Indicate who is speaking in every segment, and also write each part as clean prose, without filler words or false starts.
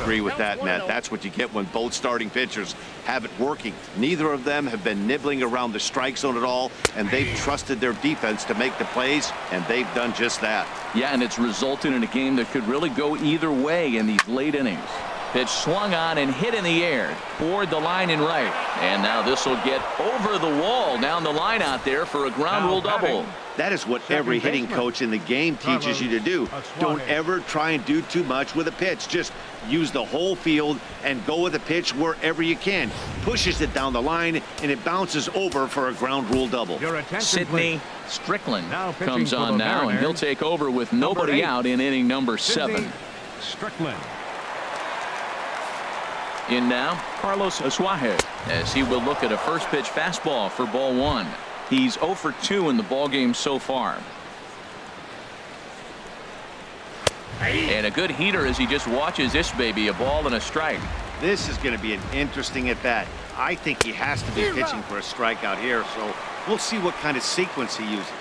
Speaker 1: agree with that, Matt. That's what you get when both starting pitchers have it working. Neither of them have been nibbling around the strike zone at all, and they've trusted their defense to make the plays, and they've done just that.
Speaker 2: Yeah, and it's resulted in a game that could really go either way in these late innings. Pitch swung on and hit in the air toward the line and right. And now this will get over the wall down the line out there for a ground rule double.
Speaker 1: That is what every hitting coach in the game teaches you to do. Don't ever try and do too much with a pitch. Just use the whole field and go with the pitch wherever you can. Pushes it down the line and it bounces over for a ground rule double.
Speaker 2: Sidney Strickland comes on now, and he'll take over with nobody out in inning number 7.
Speaker 3: Strickland.
Speaker 2: In now, Carlos Asuaje, as he will look at a first pitch fastball for ball 1. He's 0 for 2 in the ballgame so far. And a good heater as he just watches this baby, a ball and a strike.
Speaker 1: This is going to be an interesting at bat. I think he has to be pitching for a strikeout here, so we'll see what kind of sequence he uses.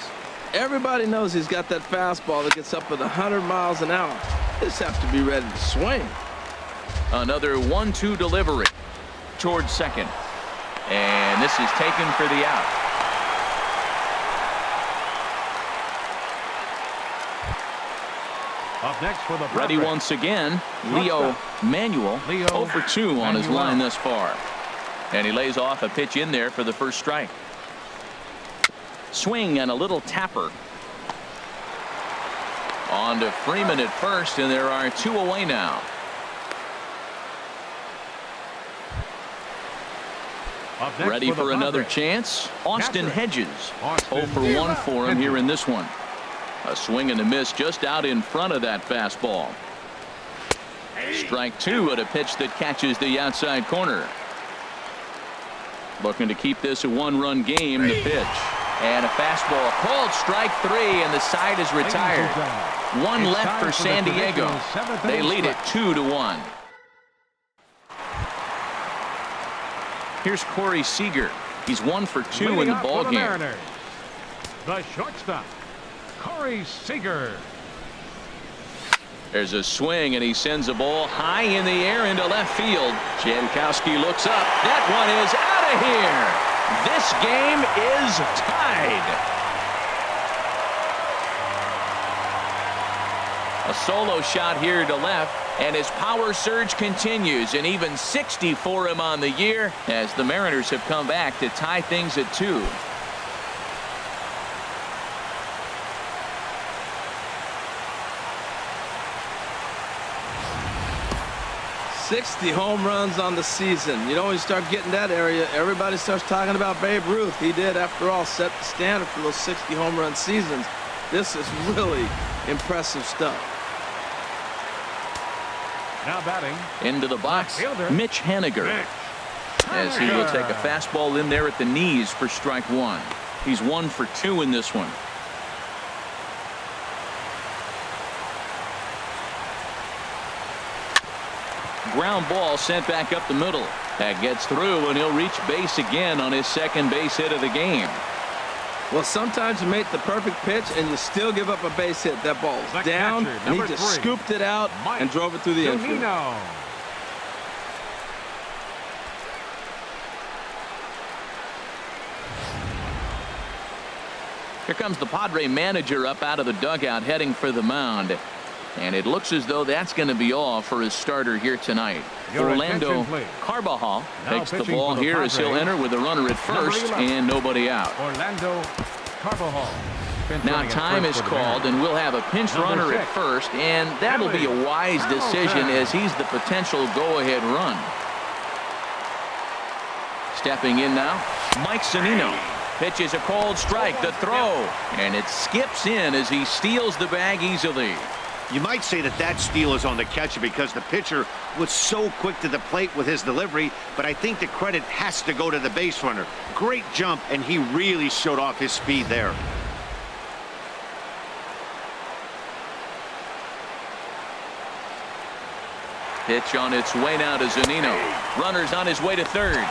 Speaker 4: Everybody knows he's got that fastball that gets up at 100 miles an hour. Just have to be ready to swing.
Speaker 2: Another 1-2 delivery towards second. And this is taken for the out.
Speaker 3: Up next for the
Speaker 2: Ready once again, Leo Manuel, 0 for 2 on his line thus far. And he lays off a pitch in there for the first strike. Swing and a little tapper. On to Freeman at first, and there are 2 away now. Ready for another chance. Austin Hedges, 0 for 1 for him here in this one. A swing and a miss just out in front of that fastball. Strike 2 at a pitch that catches the outside corner. Looking to keep this a 1-run game. The pitch and a fastball called strike 3, and the side is retired. 1 left for San Diego. They lead it 2-1. Here's Corey Seager. He's 1 for 2 in the ball game.
Speaker 3: The shortstop, Corey Seager.
Speaker 2: There's a swing, and he sends a ball high in the air into left field. Jankowski looks up. That one is out of here. This game is tied. A solo shot here to left, and his power surge continues, and even 60 for him on the year as the Mariners have come back to tie things at 2.
Speaker 4: '60 home runs on the season. You know, when you start getting that area, everybody starts talking about Babe Ruth. He did, after all, set the standard for those 60 home run seasons. This is really impressive stuff.
Speaker 3: Now batting
Speaker 2: into the box, Mitch Haniger, as he will take a fastball in there at the knees for strike 1. He's 1 for 2 in this one. Ground ball sent back up the middle. That gets through, and he'll reach base again on his second base hit of the game.
Speaker 4: Well, sometimes you make the perfect pitch and you still give up a base hit. That ball's down, and he just scooped it out and drove it through the infield.
Speaker 2: Here comes the Padre manager up out of the dugout, heading for the mound. And it looks as though that's going to be all for his starter here tonight. Orlando Carbajal takes the ball here as he'll enter with a runner at first and nobody out.
Speaker 3: Orlando Carbajal.
Speaker 2: Now time is called, and we'll have a pinch runner at first, and that'll be a wise decision as he's the potential go-ahead run. Stepping in now, Mike Zunino. Pitches a cold strike, the throw, and it skips in as he steals the bag easily.
Speaker 1: You might say that that steal is on the catcher because the pitcher was so quick to the plate with his delivery, but I think the credit has to go to the base runner. Great jump, and he really showed off his speed there.
Speaker 2: Pitch on its way now to Zunino. Runner's on his way to third.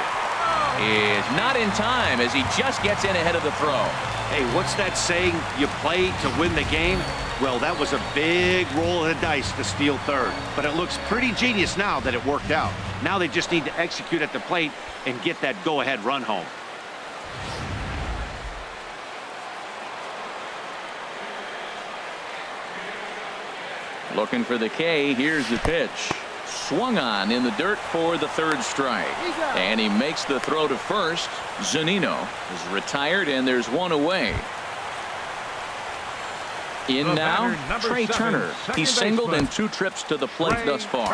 Speaker 2: Is not in time as he just gets in ahead of the throw.
Speaker 1: Hey, what's that saying? You play to win the game? Well, that was a big roll of the dice to steal third, but it looks pretty genius now that it worked out. Now they just need to execute at the plate and get that go-ahead run home.
Speaker 2: Looking for the K. Here's the pitch. Swung on in the dirt for the third strike. And he makes the throw to first. Zunino is retired, and there's one away. In now, Trey Turner. He's singled in 2 trips to the plate thus far.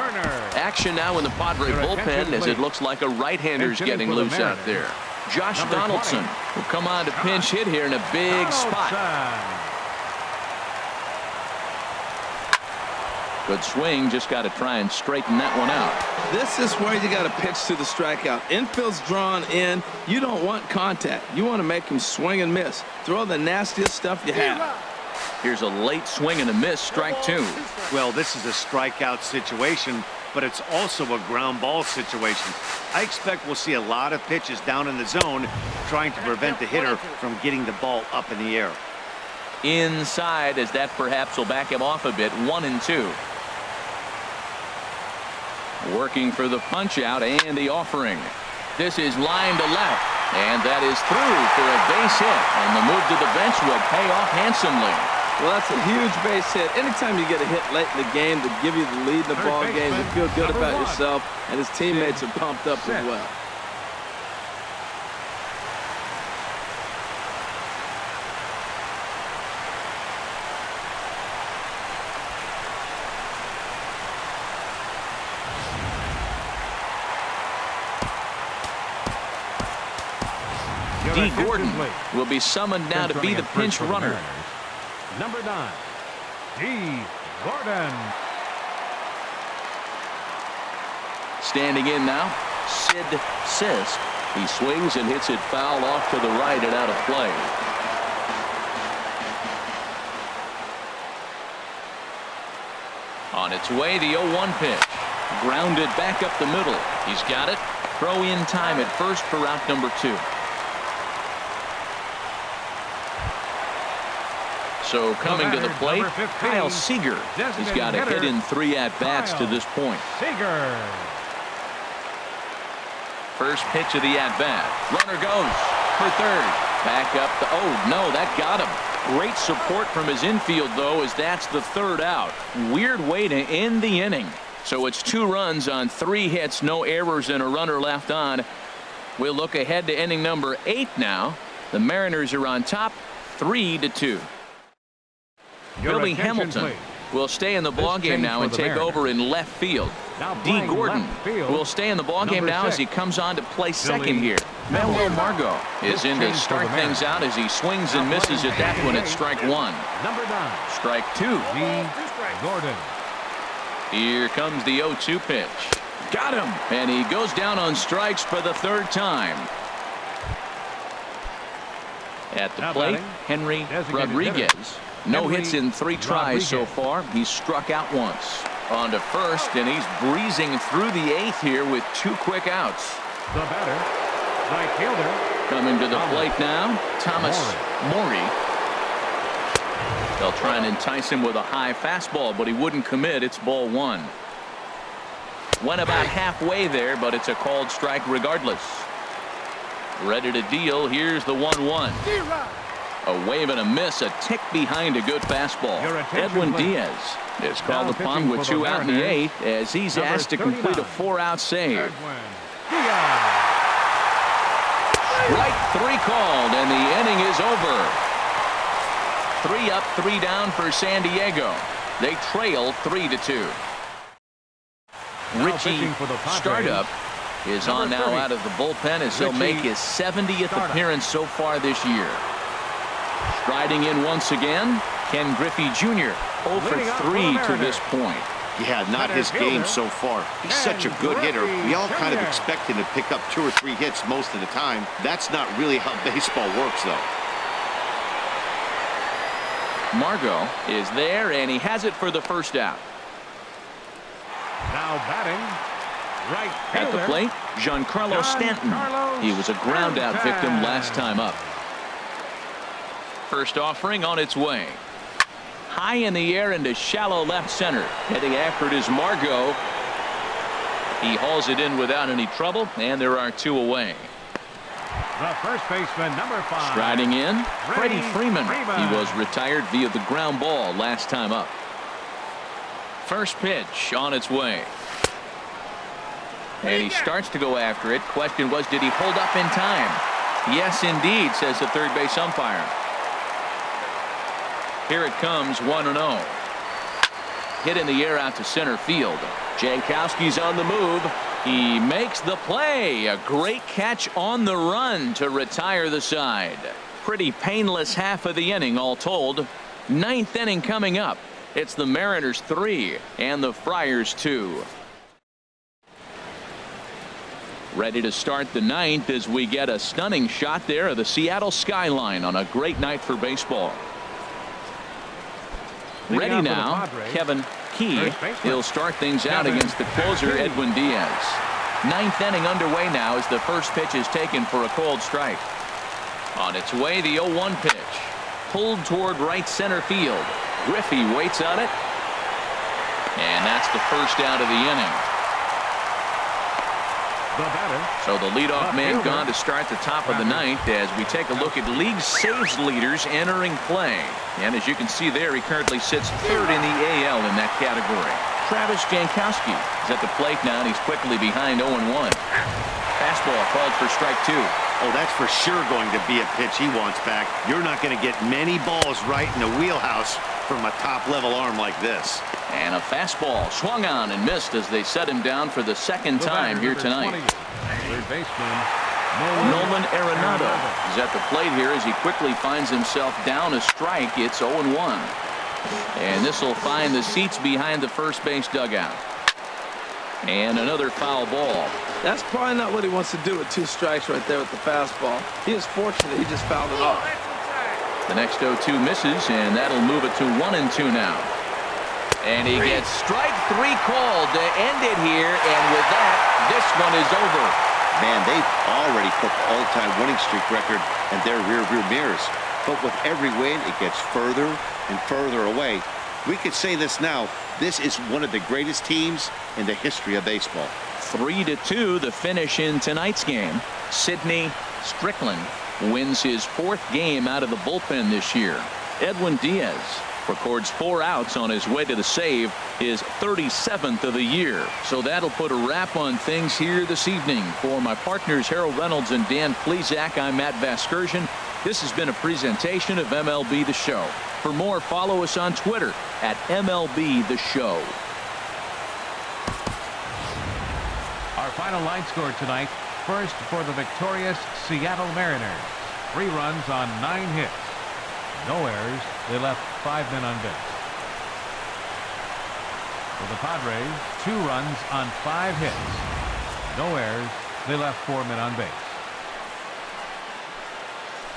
Speaker 2: Action now in the Padre bullpen as it looks like a right-hander's getting loose out there. Josh Donaldson will come on to pinch hit here in a big spot. Good swing, just got to try and straighten that one out.
Speaker 4: This is where you got to pitch to the strikeout. Infield's drawn in. You don't want contact. You want to make him swing and miss. Throw the nastiest stuff you have.
Speaker 2: Here's a late swing and a miss, strike 2.
Speaker 1: Well, this is a strikeout situation, but it's also a ground ball situation. I expect we'll see a lot of pitches down in the zone trying to prevent the hitter from getting the ball up in the air.
Speaker 2: Inside, as that perhaps will back him off a bit. 1-2. Working for the punch out and the offering. This is line to left, and that is through for a base hit, and the move to the bench will pay off handsomely.
Speaker 4: Well, that's a huge base hit. Anytime you get a hit late in the game to give you the lead in the ball game, you feel good about yourself, and his teammates are pumped up as well.
Speaker 2: D. Gordon will be summoned now to be the pinch runner.
Speaker 3: Number 9, D. Gordon.
Speaker 2: Standing in now, Sid Sisk. He swings and hits it foul off to the right and out of play. On its way, the 0-1 pitch. Grounded back up the middle. He's got it. Throw in time at first for out number 2. So coming to the plate, Kyle Seager. He's got a hit in 3 at-bats to this point.
Speaker 3: Seager.
Speaker 2: First pitch of the at-bat. Runner goes for third. Back up the, oh no, that got him. Great support from his infield though, as that's the 3rd out. Weird way to end the inning. So it's 2 runs on 3 hits, no errors, and a runner left on. We'll look ahead to inning number 8 now. The Mariners are on top 3-2. Billy Hamilton will stay in the ballgame now and take over in left field. D. Gordon will stay in the ballgame now as he comes on to play second here. Manuel Margot is in to start things out as he swings and misses at that one at strike 1.
Speaker 3: Number 9.
Speaker 2: Strike 2.
Speaker 3: D. Gordon.
Speaker 2: Here comes the 0-2 pitch. Got him. And he goes down on strikes for the 3rd time. At the plate, Henry Rodriguez. No hits in 3 tries so far. He's struck out once. On to first, and he's breezing through the 8th here with 2 quick outs.
Speaker 3: The batter, right fielder.
Speaker 2: Coming to the plate now, Thomas Morey. They'll try and entice him with a high fastball, but he wouldn't commit. It's ball 1. Went about halfway there, but it's a called strike regardless. Ready to deal. Here's the 1-1. A wave and a miss, a tick behind a good fastball. Edwin Diaz is called upon with 2 out in the 8th as he's asked to complete a 4-out save. Strike 3 called, and the inning is over. 3 up, 3 down for San Diego. They trail 3-2. Richie Startup is on now out of the bullpen as he'll make his 70th appearance so far this year. Striding in once again, Ken Griffey Jr. 0 for 3 to this point.
Speaker 1: Yeah, not his game so far. He's such a good hitter. We all kind of expect him to pick up 2 or 3 hits most of the time. That's not really how baseball works, though.
Speaker 2: Margot is there, and he has it for the 1st out.
Speaker 3: Now batting, right fielder.
Speaker 2: At the plate, Giancarlo Stanton. He was a ground-out victim last time up. First offering on its way. High in the air into shallow left center. Heading after it is Margot. He hauls it in without any trouble, and there are 2 away.
Speaker 3: The first baseman, number 5.
Speaker 2: Striding in, Freddie Freeman. He was retired via the ground ball last time up. First pitch on its way. And he starts to go after it. Question was, did he hold up in time? Yes, indeed, says the third base umpire. Here it comes, 1-0. Hit in the air out to center field. Jankowski's on the move. He makes the play. A great catch on the run to retire the side. Pretty painless half of the inning all told. 9th inning coming up. It's the Mariners 3 and the Friars 2. Ready to start the 9th as we get a stunning shot there of the Seattle skyline on a great night for baseball. Ready now, Kevin Key. He'll start things out against the closer, Edwin Diaz. 9th inning underway now as the first pitch is taken for a cold strike. On its way, the 0-1 pitch. Pulled toward right center field. Griffey waits on it. And that's the first out of the inning. So the leadoff man gone to start the top of the 9th as we take a look at league saves leaders entering play. And as you can see there, he currently sits 3rd in the AL in that category. Travis Jankowski is at the plate now, and he's quickly behind 0-1. Fastball called for strike 2.
Speaker 1: Oh, that's for sure going to be a pitch he wants back. You're not going to get many balls right in the wheelhouse from a top-level arm like this.
Speaker 2: And a fastball swung on and missed as they set him down for the second time here tonight.
Speaker 3: Third baseman,
Speaker 2: Nolan Arenado is at the plate here as he quickly finds himself down a strike. It's 0-1. And this will find the seats behind the first base dugout. And another foul ball.
Speaker 4: That's probably not what he wants to do with 2 strikes right there with the fastball. He is fortunate he just fouled it off.
Speaker 2: The next 0-2 misses, and that'll move it to 1-2 now. And he gets strike 3 called to end it here, and with that, this one is over.
Speaker 1: Man, they've already put the all-time winning streak record in their rearview mirrors. But with every win, it gets further and further away. We could say this now. This is one of the greatest teams in the history of baseball.
Speaker 2: 3-2 the finish in tonight's game. Sidney Strickland wins his 4th game out of the bullpen this year. Edwin Diaz records 4 outs on his way to the save, his 37th of the year. So that'll put a wrap on things here this evening. For my partners Harold Reynolds and Dan Plesac, I'm Matt Vasgersian. This has been a presentation of MLB The Show. For more, follow us on Twitter at MLB The Show.
Speaker 3: Our final line score tonight. First for the victorious Seattle Mariners. 3 runs on 9 hits. No errors. They left 5 men on base. For the Padres, 2 runs on 5 hits. No errors. They left 4 men on base.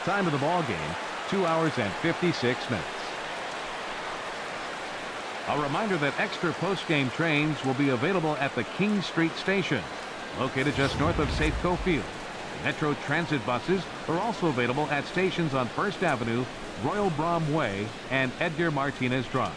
Speaker 3: Time of the ball game, 2 hours and 56 minutes. A reminder that extra post-game trains will be available at the King Street Station, located just north of Safeco Field. Metro Transit buses are also available at stations on First Avenue, Royal Brom Way, and Edgar Martinez Drive.